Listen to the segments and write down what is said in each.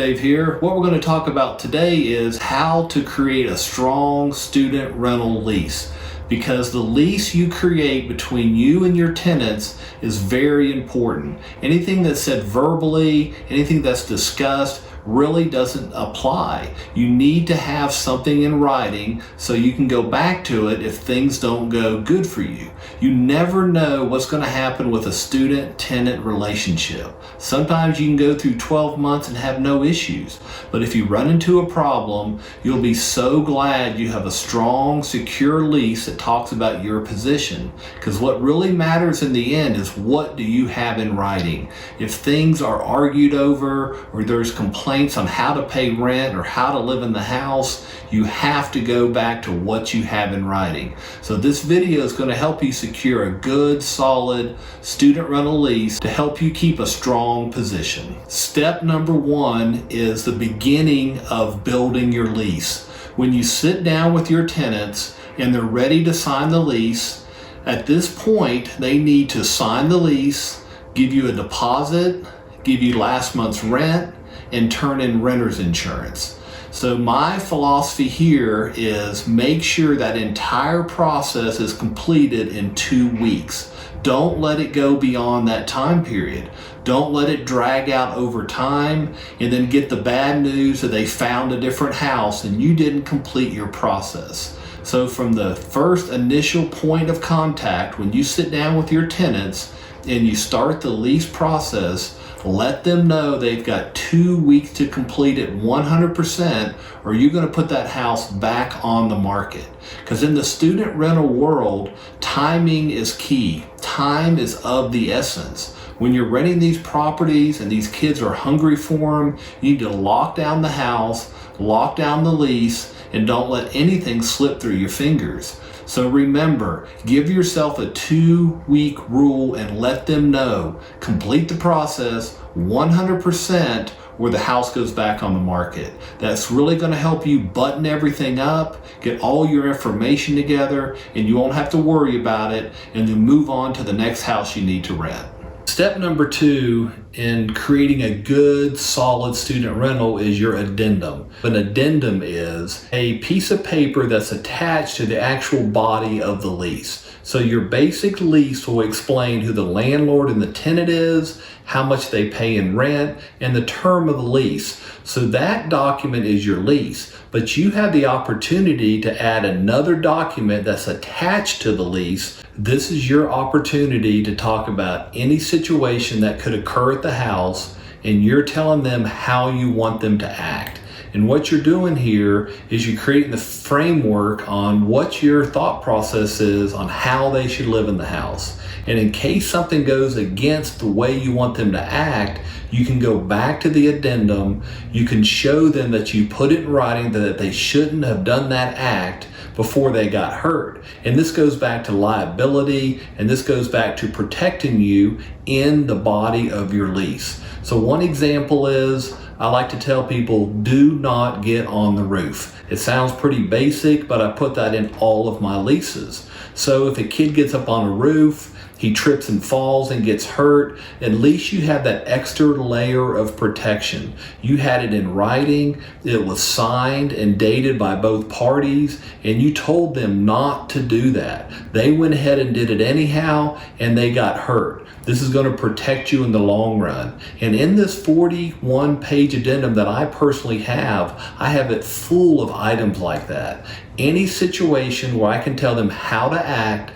Dave here. What we're going to talk about today is how to create a strong student rental lease, because the lease you create between you and your tenants is very important. Anything that's said verbally, anything that's discussed really doesn't apply. You need to have something in writing so you can go back to it if things don't go good for you. You never know what's going to happen with a student-tenant relationship. Sometimes you can go through 12 months and have no issues, but if you run into a problem, you'll be so glad you have a strong, secure lease that talks about your position, because what really matters in the end is what do you have in writing. If things are argued over or there's complaints on how to pay rent or how to live in the house, you have to go back to what you have in writing. So this video is going to help you secure a good, solid student rental lease to help you keep a strong position. Step number one is the beginning of building your lease. When you sit down with your tenants and they're ready to sign the lease, at this point they need to sign the lease, give you a deposit, give you last month's rent, and turn in renter's insurance. So my philosophy here is make sure that entire process is completed in 2 weeks. Don't let it go beyond that time period. Don't let it drag out over time and then get the bad news that they found a different house and you didn't complete your process. So from the first initial point of contact, when you sit down with your tenants and you start the lease process, let them know they've got 2 weeks to complete it 100%, or you're going to put that house back on the market. Because in the student rental world, timing is key. Time is of the essence. When you're renting these properties and these kids are hungry for them, you need to lock down the house, lock down the lease, and don't let anything slip through your fingers. So remember, give yourself a 2-week rule and let them know. Complete the process 100% or the house goes back on the market. That's really going to help you button everything up, get all your information together, and you won't have to worry about it, and then move on to the next house you need to rent. Step number 2 in creating a good, solid student rental is your addendum. An addendum is a piece of paper that's attached to the actual body of the lease. So your basic lease will explain who the landlord and the tenant is, how much they pay in rent, and the term of the lease. So that document is your lease, but you have the opportunity to add another document that's attached to the lease. This is your opportunity to talk about any situation that could occur at the house, and you're telling them how you want them to act. And what you're doing here is you're creating the framework on what your thought process is on how they should live in the house. And in case something goes against the way you want them to act, you can go back to the addendum. You can show them that you put it in writing that they shouldn't have done that act before they got hurt. And this goes back to liability, and this goes back to protecting you in the body of your lease. So one example is, I like to tell people, do not get on the roof. It sounds pretty basic, but I put that in all of my leases. So if a kid gets up on a roof, he trips and falls and gets hurt, at least you have that extra layer of protection. You had it in writing, it was signed and dated by both parties, and you told them not to do that. They went ahead and did it anyhow, and they got hurt. This is going to protect you in the long run. And in this 41-page addendum that I personally have, I have it full of items like that. Any situation where I can tell them how to act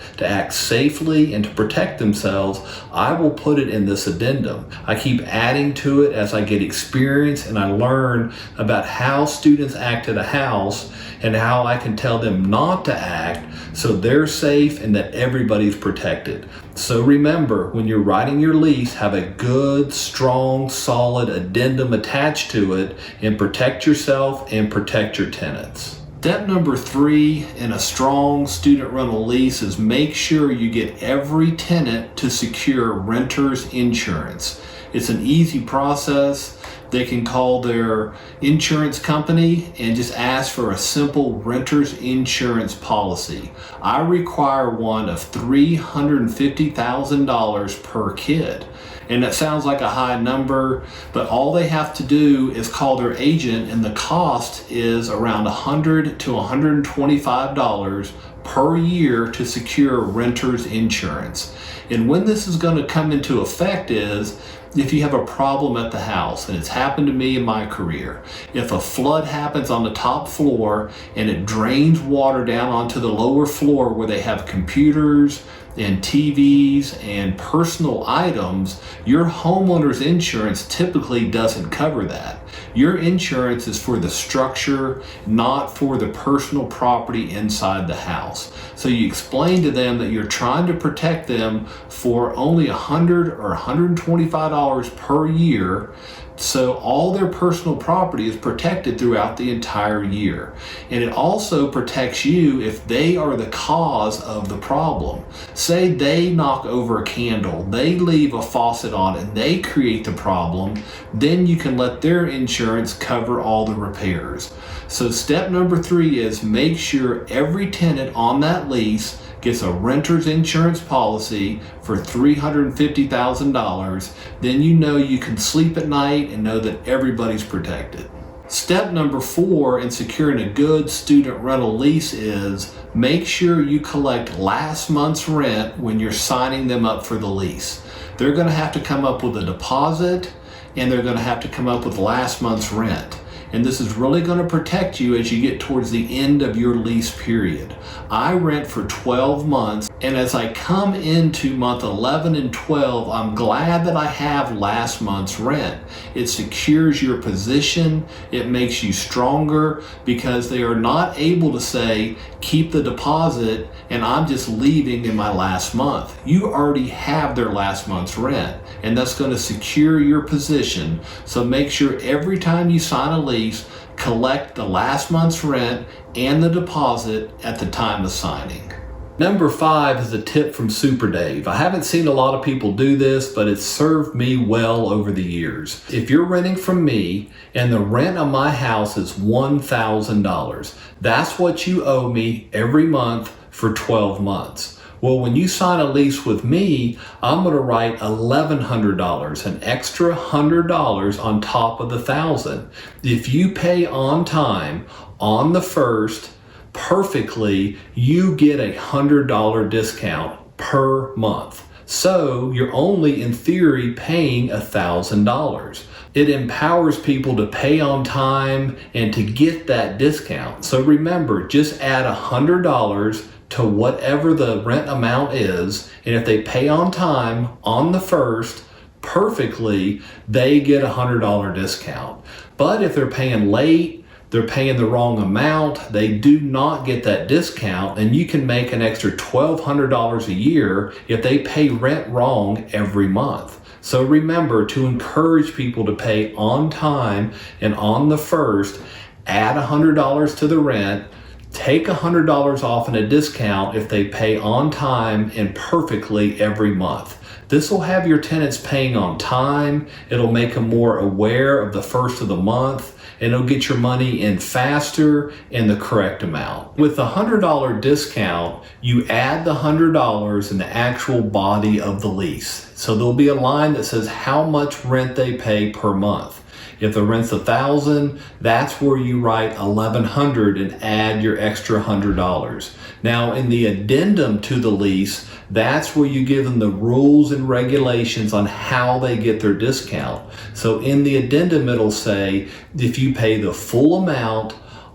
safely and to protect themselves, I will put it in this addendum. I keep adding to it as I get experience and I learn about how students act at a house and how I can tell them not to act so they're safe and that everybody's protected. So remember, when you're writing your lease, have a good, strong, solid addendum attached to it and protect yourself and protect your tenants. Step number 3 in a strong student rental lease is make sure you get every tenant to secure renter's insurance. It's an easy process. They can call their insurance company and just ask for a simple renter's insurance policy. I require one of $350,000 per kid. And that sounds like a high number, but all they have to do is call their agent, and the cost is around $100 to $125 per year to secure renter's insurance. And when this is going to come into effect is if you have a problem at the house, and it's happened to me in my career. If a flood happens on the top floor and it drains water down onto the lower floor where they have computers and TVs and personal items, your homeowner's insurance typically doesn't cover that. Your insurance is for the structure, not for the personal property inside the house. So you explain to them that you're trying to protect them for only $100 or $125 per year, so all their personal property is protected throughout the entire year. And it also protects you if they are the cause of the problem. Say they knock over a candle, they leave a faucet on, and they create the problem, then you can let their insurance cover all the repairs. So step number 3 is make sure every tenant on that lease gets a renter's insurance policy for $350,000, then you know you can sleep at night and know that everybody's protected. Step number 4 in securing a good student rental lease is make sure you collect last month's rent when you're signing them up for the lease. They're going to have to come up with a deposit, and they're going to have to come up with last month's rent. And this is really going to protect you as you get towards the end of your lease period. I rent for 12 months, and as I come into month 11 and 12, I'm glad that I have last month's rent. It secures your position, it makes you stronger, because they are not able to say, keep the deposit and I'm just leaving in my last month. You already have their last month's rent, and that's going to secure your position. So make sure every time you sign a lease, collect the last month's rent and the deposit at the time of signing. Number 5 is a tip from Super Dave. I haven't seen a lot of people do this, but it's served me well over the years. If you're renting from me and the rent on my house is $1,000, that's what you owe me every month for 12 months. Well, when you sign a lease with me, I'm going to write $1,100, an extra $100 on top of the $1,000. If you pay on time, on the first, perfectly, you get a $100 discount per month. So you're only in theory paying $1,000. It empowers people to pay on time and to get that discount. So remember, just add $100 to whatever the rent amount is, and if they pay on time on the first, perfectly, they get a $100 discount. But if they're paying late, they're paying the wrong amount, they do not get that discount, and you can make an extra $1,200 a year if they pay rent wrong every month. So remember to encourage people to pay on time and on the first, add $100 to the rent, take $100 off in a discount if they pay on time and perfectly every month. This will have your tenants paying on time, it'll make them more aware of the first of the month, and it'll get your money in faster and the correct amount. With the $100 discount, you add the $100 in the actual body of the lease. So there'll be a line that says how much rent they pay per month. If the rent's $1,000, that's where you write $1,100 and add your extra $100. Now in the addendum to the lease, that's where you give them the rules and regulations on how they get their discount. So in the addendum, it'll say if you pay the full amount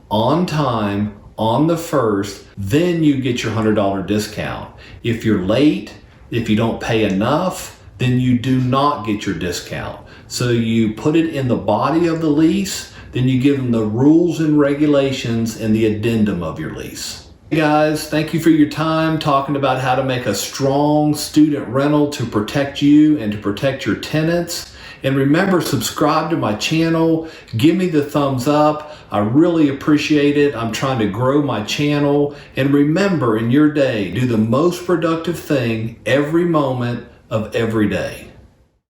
on time on the first, then you get your $100 discount. If you're late, if you don't pay enough, then you do not get your discount. So you put it in the body of the lease, then you give them the rules and regulations in the addendum of your lease. Hey guys, thank you for your time talking about how to make a strong student rental to protect you and to protect your tenants. And remember, subscribe to my channel, give me the thumbs up. I really appreciate it. I'm trying to grow my channel. And remember, in your day, do the most productive thing every moment of every day.